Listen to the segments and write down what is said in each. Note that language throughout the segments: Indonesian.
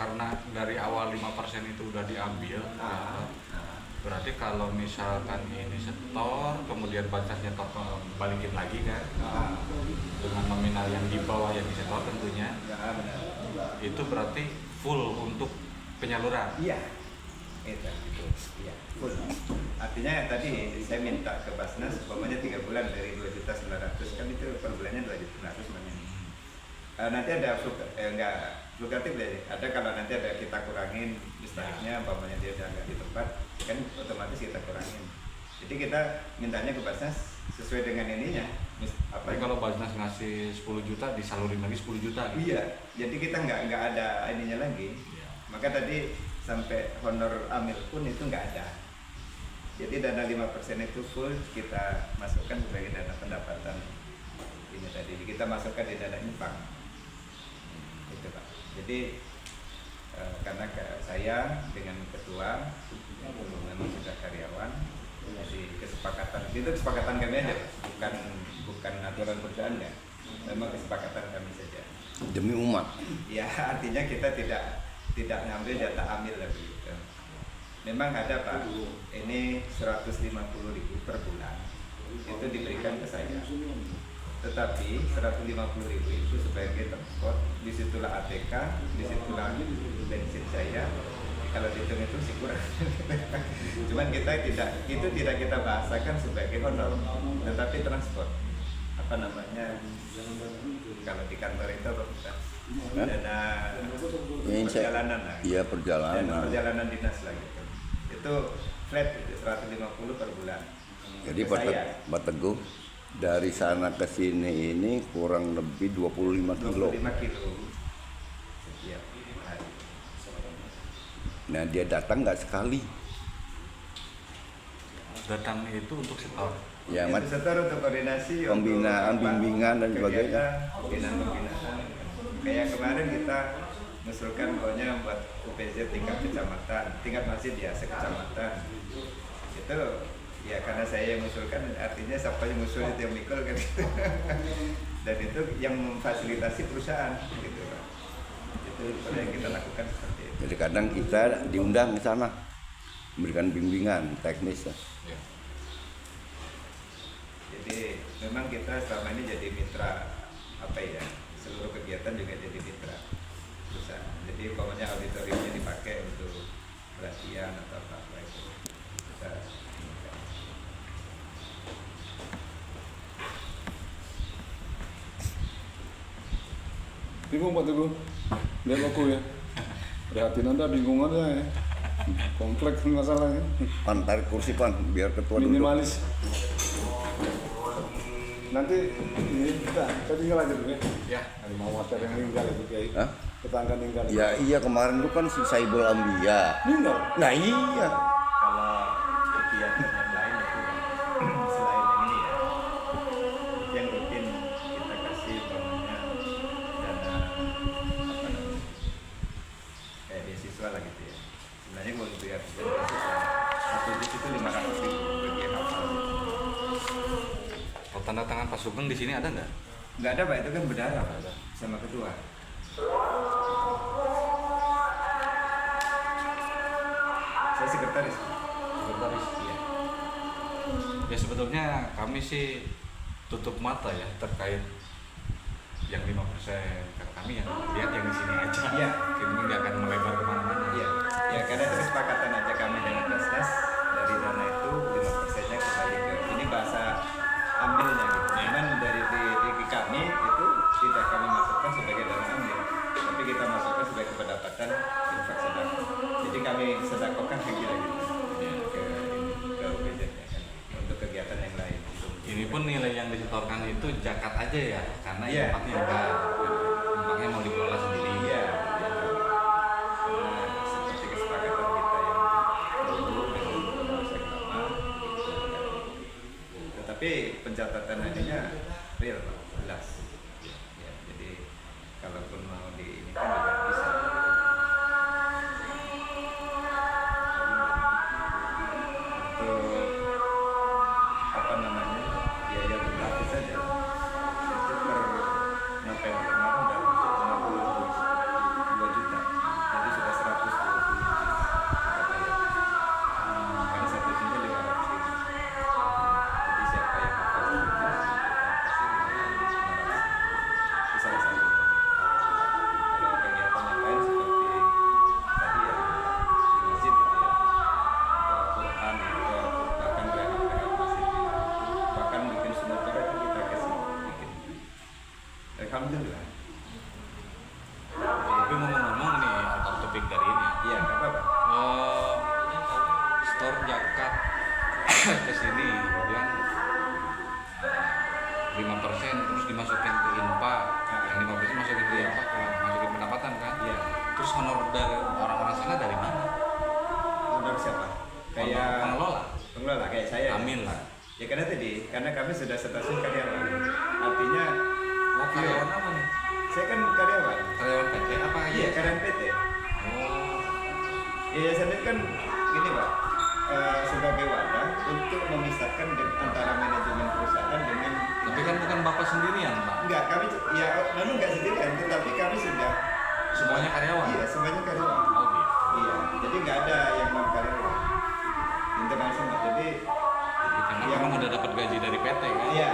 karena dari awal 5% itu udah diambil, ya, berarti kalau misalkan ini setor, kemudian Basnas nyetor balikin lagi kan, dengan nominal yang di bawah yang disetor tentunya, itu berarti full untuk penyaluran. Iya, itu. Iya, full. Artinya tadi saya minta ke Basnas, umpamanya 3 bulan dari 2.900.000 kan itu per bulannya 2.900.000 semuanya. Nanti ada fluktuatif deh. Ada kalau nanti ada kita kurangin mistariknya, umpamanya dia udah nggak di tempat, kan otomatis kita kurangin. Jadi kita mintanya ke Basnas sesuai dengan ininya. Tapi kalau Basnas ngasih 10 juta, disalurin lagi 10 juta. Gitu. Iya, jadi kita nggak ada ininya lagi. Ya. Maka tadi sampai honor amil pun itu nggak ada. Jadi dana 5% itu full kita masukkan sebagai dana pendapatan ini tadi. Kita masukkan di dana infak. Itu Pak. Jadi karena saya dengan ketua memang sudah karyawan, jadi kesepakatan itu kesepakatan kami aja, bukan aturan perusahaan ya, memang kesepakatan kami saja. Demi umat. Ya artinya kita tidak ngambil data amil lagi. Gitu. Memang ada Pak, ini 150.000 per bulan itu diberikan ke saya. Tetapi 150.000 itu sebagai transport, disitulah ATK, disitulah bensin saya. Kalau dihitung itu sih kurang. Cuman tidak kita bahasakan sebagai honor, tetapi transport. Apa namanya? Kalau di kantor itu apa bukan? Dana perjalanan lah. Iya, perjalanan. Dana perjalanan dinas lah gitu. Itu flat itu 150 per bulan. Jadi Pak Teguh, dari sana ke sini ini kurang lebih 25 kilo. 25 kilo setiap hari. Nah dia datang nggak sekali. Datang itu untuk setor. Ya, Itu setor untuk koordinasi, pembinaan, untuk bimbingan dan sebagainya. Pembinaan. Kayak kemarin kita mengusulkan pokoknya buat UPZ tingkat kecamatan, tingkat masjid ya sekecamatan. Itu ya karena saya yang mengusulkan, artinya siapa yang mengusul itu yang mikul kan gitu. Dan itu yang memfasilitasi perusahaan gitu Pak. Itu yang kita lakukan seperti itu. Jadi kadang kita diundang ke sana memberikan bimbingan teknis. Ya. Jadi memang kita selama ini jadi mitra apa ya, seluruh kegiatan juga jadi mitra perusahaan. Jadi umpamanya auditoriumnya dipakai untuk pelatihan atau apa itu kita. Bingung Pak Teguh, lihat aku ya. Prihatin Anda bingung aja ya. Kompleks masalahnya. Pan tarik kursi Pan, biar ketua duduk. Minimalis. Nanti ini kita tinggal aja dulu ya. Ya. Mau water yang meninggal itu Kiai. Hah? Tetangga meninggal. Ya iya kemarin itu kan si Saibul Ambia. Meninggal. Nah iya. Kalau kegiatan yang lain itu selain yang ini ya, yang rutin kita kasih umpamanya dana apa namanya kayak beasiswa lah gitu ya. Sebenarnya kalau untuk ya beasiswa satu bis itu 500.000 bagi yang hafal. Kalau tanda tangan Pak Sugeng di sini ada nggak? Nggak ada Pak, itu kan berdarah Pak sama ketua. Saya sekretaris. Sekretaris. Iya. Ya sebetulnya kami sih tutup mata ya terkait yang 5%, karena kami yang lihat yang di sini aja. Iya. Ini nggak akan melebar kemana-mana. Iya, ya karena itu kesepakatan aja kami dengan Basnas, dari dana itu 5%-nya kembali ke ini bahasa ambilnya gitu. Cuman dari di kami itu tidak kami masukkan sebagai dana ambil, tapi kita masukkan sebagai pendapatan infak sedekah. Jadi kami sedekahkan kira gitu ke UPZ ya kan, untuk kegiatan yang lain. Ini pun nilai yang disetorkan itu zakat aja ya, karena Iya. infaknya enggak. Infaknya mau dikelola sendiri. Iya. Karena seperti kesepakatan kita yang dulu dengan Polsek Lama, tetapi pencatatan akhirnya real, Pak, jelas. Ya, jadi kalaupun mau di ini kan juga bisa. Untuk apa namanya biaya berlatih saja itu per November kemarin udah 52 juta, jadi Tapi ngomong-ngomong nih out topik dari ini ya. Iya, nggak apa-apa. Store zakat ke sini kemudian 5% terus dimasukin ke infak, yang 5% masukin ke infak, masukin pendapatan kan? Iya. Terus honor dari orang-orang sana dari mana? Honor siapa? Kayak pengelola kayak saya. Amin lah. Ya karena kami sudah stasiun karyawan. Artinya Karyawan apa nih? saya kan karyawan. Karyawan PT apa? Iya, karyawan PT. Oh, Yayasan itu kan gini Pak, sebagai wadah untuk memisahkan antara manajemen perusahaan dengan tapi kan bukan bapak sendirian pak. enggak, kami ya memang enggak sendirian, tetapi kami sudah Semuanya karyawan. iya semuanya karyawan. Oh gitu. Iya, jadi nggak ada yang non karyawan internasional. Jadi Karena yang memang udah dapat gaji dari PT kan? iya,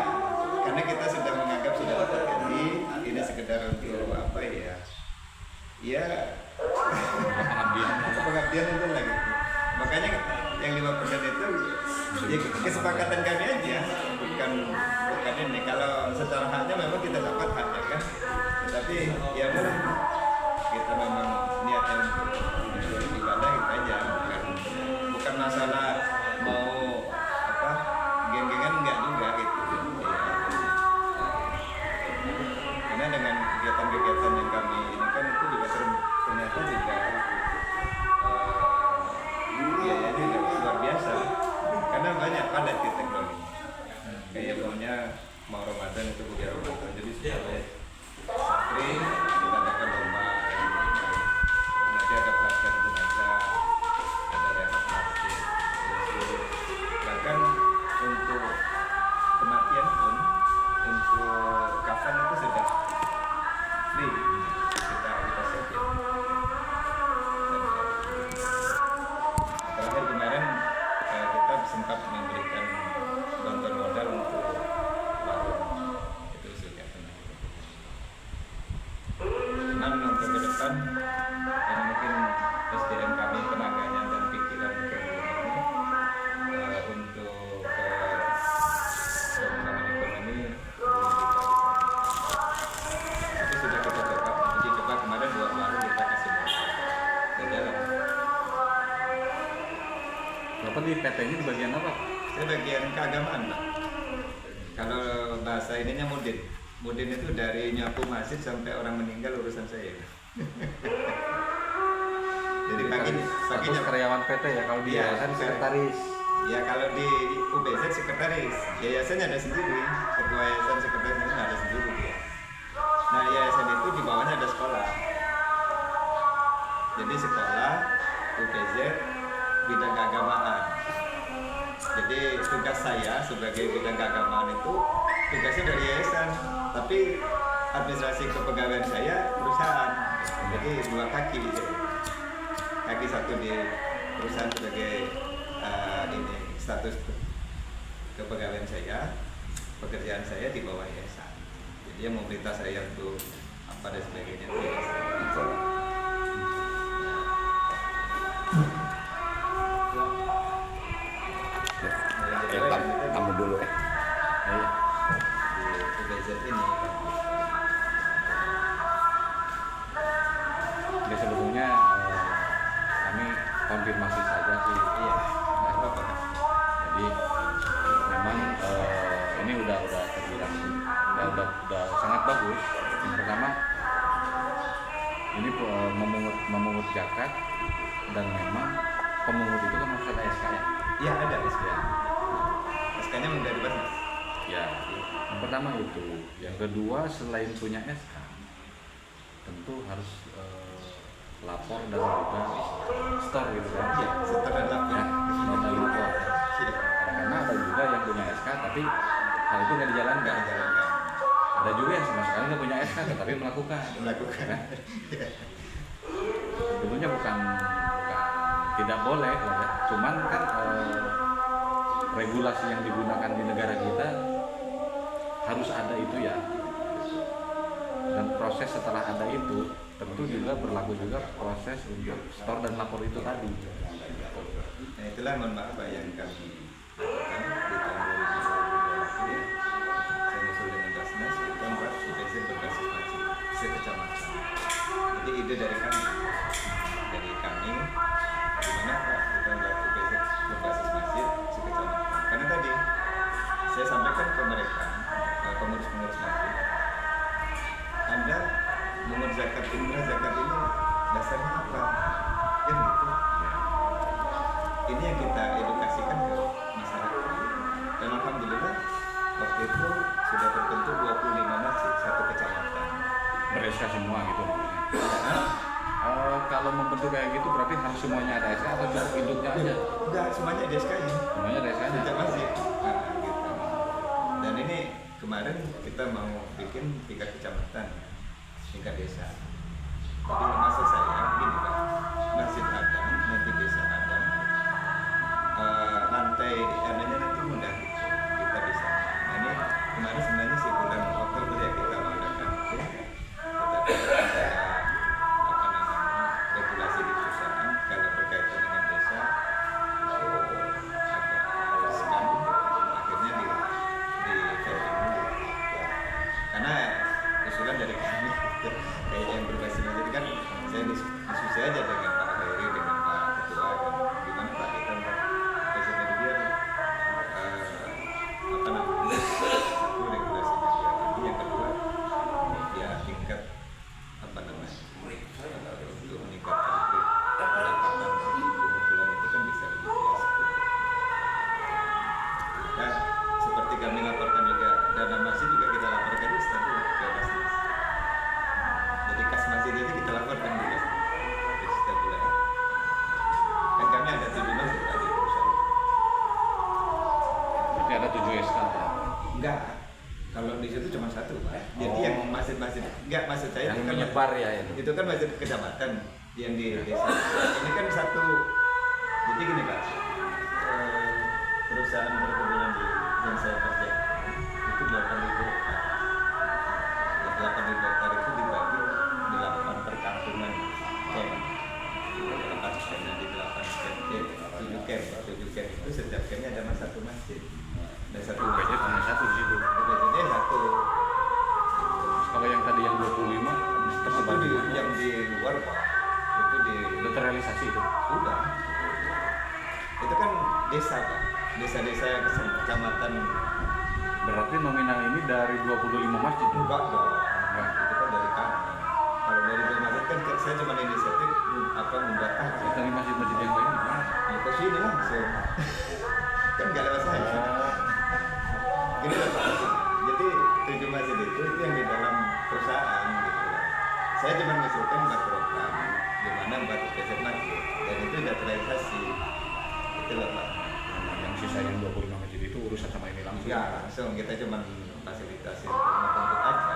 karena kita sudah menganggap sudah dapat gaji, ini sekedar untuk apa ya? Ya Pengabdian. pengabdian itu lagi. Makanya yang 5% itu ya kesepakatan kami aja, bukan ini. Kalau secara haknya memang kita dapat haknya kan, tetapi ya udah kita memang niatnya untuk ibadah itu aja, bukan masalah mau apa geng-gengan enggak juga gitu. Ya. Karena dengan kegiatan-kegiatan yang kami ini kan itu juga ternyata juga biayanya juga luar biasa karena banyak padat di teknologi kayak maunya mau Ramadan itu kuliah Ramadan jadi supaya santri kita adakan lomba nanti ada pelatihan jenazah ada rehab masjid bahkan untuk kematian pun untuk kafan itu sudah free kita siapin. Terakhir kemarin kita sempat memberikan bantuan modal untuk warung itu sudah tenang. Cuman untuk ke depan karena mungkin SDM kami tenaganya dan pikiran ini untuk pengembangan ekonomi itu sudah kita coba uji coba kemarin 2 warung kita kasih ke jalan. Bapak di PT ini di bagian apa? Saya bagian keagamaan Pak. Kalau bahasa ininya mudin. Mudin itu dari nyapu masjid sampai orang meninggal urusan saya. Jadi pagi Status karyawan PT ya, kalau di Iya, yayasan sekretaris. ya kalau di UBZ sekretaris, yayasannya ada sendiri, ketua yayasan sekretaris itu ada sendiri dia. Nah yayasan itu di bawahnya ada sekolah. Jadi sekolah UBZ bidang keagamaan. Jadi tugas saya sebagai bidang keagamaan itu tugasnya dari yayasan, tapi administrasi kepegawaian saya perusahaan. Jadi 2 kaki, kaki satu di perusahaan sebagai ini status kepegawaian saya, pekerjaan saya di bawah yayasan. Jadi yang memerintah saya untuk apa dan sebagainya itu yayasan. Kamu dulu ya. Di UBZ ini Jadi sebetulnya kami konfirmasi saja sih. iya nggak apa-apa. Jadi memang ini udah terbilang udah sangat bagus. Yang pertama ini memungut zakat dan memang pemungut itu kan harus ada SK ya. Iya ada SK. SK-nya udah dibuat Mas. Ya, yang pertama itu. Yang kedua selain punya SK, tentu harus lapor dan juga store gitu kan. Iya, setelah lapor. Ya, nota lapor. Iya. Karena ada juga yang punya SK tapi hal itu nggak dijalankan. Nggak dijalankan. Ada juga yang sama sekali nggak punya SK tetapi melakukan. Melakukan. Kan? Sebetulnya bukan tidak boleh, ya. Cuman kan regulasi yang digunakan di negara kita harus ada itu ya. Dan proses setelah ada itu tentu juga berlaku juga proses untuk store dan lapor itu tadi. Nah itulah mohon maaf Pak yang kami lakukan di tahun 2020 ya. Saya usul dengan Basnas kita membuat UBZ berbasis wajib sekecamatan. Jadi ide dari kami, gimana Pak kita buat UPZ berbasis masjid sekecamatan. Karena tadi saya sampaikan ke mereka, pengurus-pengurus masjid, Anda mengurus zakat fitrah, zakat ini dasarnya apa? Kan gitu. Ini yang kita edukasikan ke masyarakat. Dan alhamdulillah waktu itu sudah terbentuk 25 masjid satu kecamatan. Mereka semua gitu maksudnya. Kalau membentuk kayak gitu berarti harus semuanya ada SK atau cukup induknya aja? Enggak, semuanya ada SK-nya. Semuanya ada SK-nya. Setiap masjid. Gitu. Dan ini kemarin kita mau bikin tingkat kecamatan, tingkat desa. Tapi maksud saya gini Pak, masjid ada, nanti desa ada, lantai adanya nanti mudah kita bisa. Nah ini kemarin sebenarnya sih bulan Oktober ya kita mengadakan itu, kita ada regulasi di perusahaan kalau berkaitan dengan desa itu agak riskan, akhirnya di voting dulu karena usulan dari kami kayak yang berbasis jadi kan saya diskusi aja dengan Pak Heri, dengan Pak Ketua dan gimana Pak kita biasanya dia apa namanya satu regulasinya dia lagi, yang kedua dia tingkat apa namanya untuk meningkatkan pendapatan pengumpulan itu kan bisa lebih biasa. Nah, seperti kami laporkan juga dana masjid juga kita laporkan di setiap ke Basnas. Jadi kas masjid itu kita laporkan di setiap bulan. Dan kami ada 7 masjid di perusahaan. Berarti ada 7 SK. Enggak. Kalau di situ cuma satu, Pak. Jadi yang masjid-masjid enggak, maksud saya Yang itu kan menyebar ya itu. itu kan masjid kecamatan yang di desa. Ini kan satu. Jadi gini Pak, perusahaan perkebunan di yang saya kerja itu 8.000 hektar. 8.000 hektar itu dibagi 8 perkampungan camp. 8 camp dan di 8 camp, 7 camp. 7 camp itu setiap campnya ada satu masjid. Dan satu UPZ masjid cuma satu di situ. UPZ-nya satu. Kalau yang tadi yang 25 tersebar Itu di mana? yang di luar Pak. Itu di Udah terrealisasi itu. udah. Itu kan desa Pak. Desa-desa kecamatan Berarti nominal ini dari 25 masjid tuh. enggak dong. Itu kan dari kami. Kalau dari dua masjid kan saya cuma inisiatif membuat aja. Dari masjid-masjid yang lain gimana? Ya ke sini langsung. Kan nggak lewat saya. Gini lah Pak. Jadi 7 masjid itu yang di dalam perusahaan gitu. Saya cuma mengusulkan buat program di mana buat UPZ masjid dan itu sudah terrealisasi. Itu lah Pak. Yang sisa yang 25 masjid itu urusan sama ini langsung. Enggak langsung, kita cuma fasilitasi untuk aja.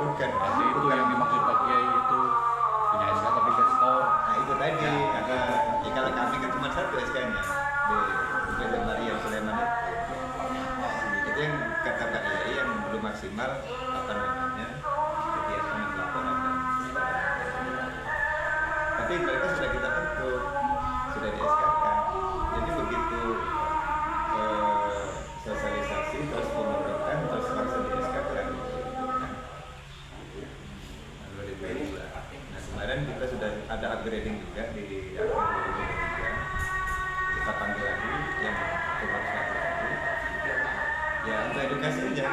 Bukan. Berarti itu yang dimaksud Pak Kiai itu punya SK tapi ke store. Nah itu tadi, ya, kalau kami kan cuma satu SK-nya di UPZ Maria Sulaiman itu yang kata Pak Kiai yang belum maksimal apa namanya kegiatan yang laporan dan tapi mereka sudah kita bentuk, sudah di SK-kan. Jadi begitu sosialisasi terus pembentukan terus langsung di SK-kan. Nah kemarin kita sudah ada upgrading juga di akhir 2023. Kita panggil lagi yang pengurus masjid tadi. Ya untuk edukasi aja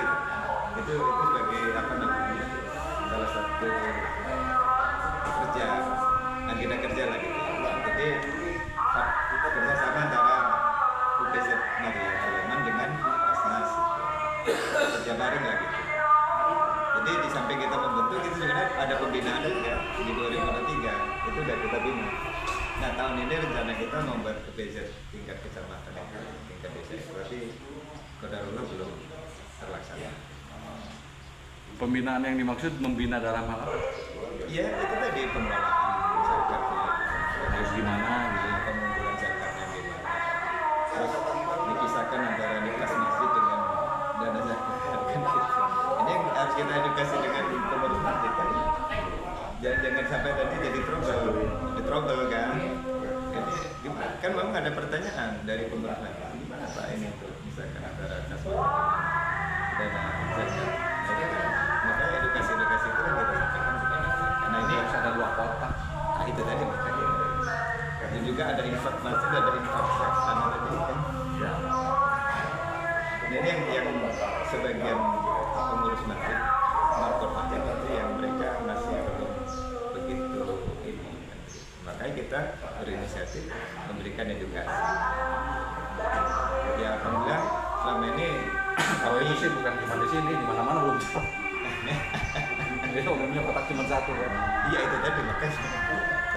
gitu. Itu sebagai apa namanya salah satu kerja agenda kerja lah gitu. Jadi kerjasama antara UPZ Maria Sulaiman dengan Basnas kerja bareng lah gitu. Jadi di samping kita membentuk itu sebenarnya ada pembinaan juga di 2023 itu udah kita bina. Nah tahun ini rencana kita membuat UPZ tingkat kecamatan, tingkat desa. Berarti qadarullah belum terlaksana. Pembinaan yang dimaksud membina dalam hal apa? Ya itu tadi pengelolaan zakatnya, Harus gimana gitu. pengumpulan zakatnya gimana. Terus dipisahkan antara kas masjid dengan dana zakat kan gitu. Ini yang harus kita edukasi dengan pengurus masjid kan. Jangan sampai tadi jadi trouble kan. Jadi gimana? Kan memang ada pertanyaan dari pengurus masjid. Gimana Pak ini tuh misalkan antara kas masjid dana zakat. Jadi kan makanya edukasi itu kan kita sampaikan kepada masyarakat. Karena ini Harus ada juga ada infak masjid, ada infak sana tadi kan. Ya. Nah, ini yang sebagian pengurus masjid, markot masjid itu yang mereka masih belum begitu ini. Makanya kita berinisiatif memberikan edukasi. Ya alhamdulillah selama ini Kalau itu sih bukan cuma di sini, di mana-mana belum. Jadi umumnya kotak cuma satu kan. iya itu tadi makanya.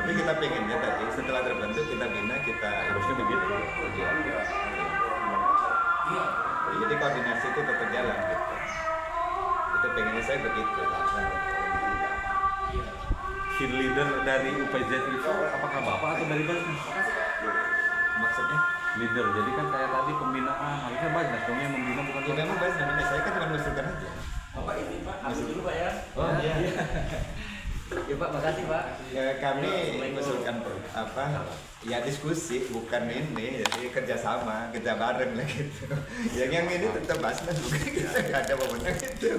Tapi kita pengennya tadi setelah terbentuk kita bina, kita Harusnya begitu. jadi koordinasi itu tetap jalan gitu. Itu pengennya saya begitu. Key leader dari UPZ itu apakah Bapak atau dari Basnas? Maksudnya? Leader, jadi kan kayak tadi pembinaan, harusnya Basnas dong yang membina bukan Ya memang bahas namanya, saya kan cuma mengusulkan aja. Bapak ini Pak, ambil dulu Pak ya. Oh iya. Ya Pak, makasih Pak. Ya, kami mengusulkan apa? Ya diskusi, bukan ini, jadi kerjasama, kerja bareng lah gitu. Yang ini tetap Basnas, bukan kita nggak ada wewenang itu.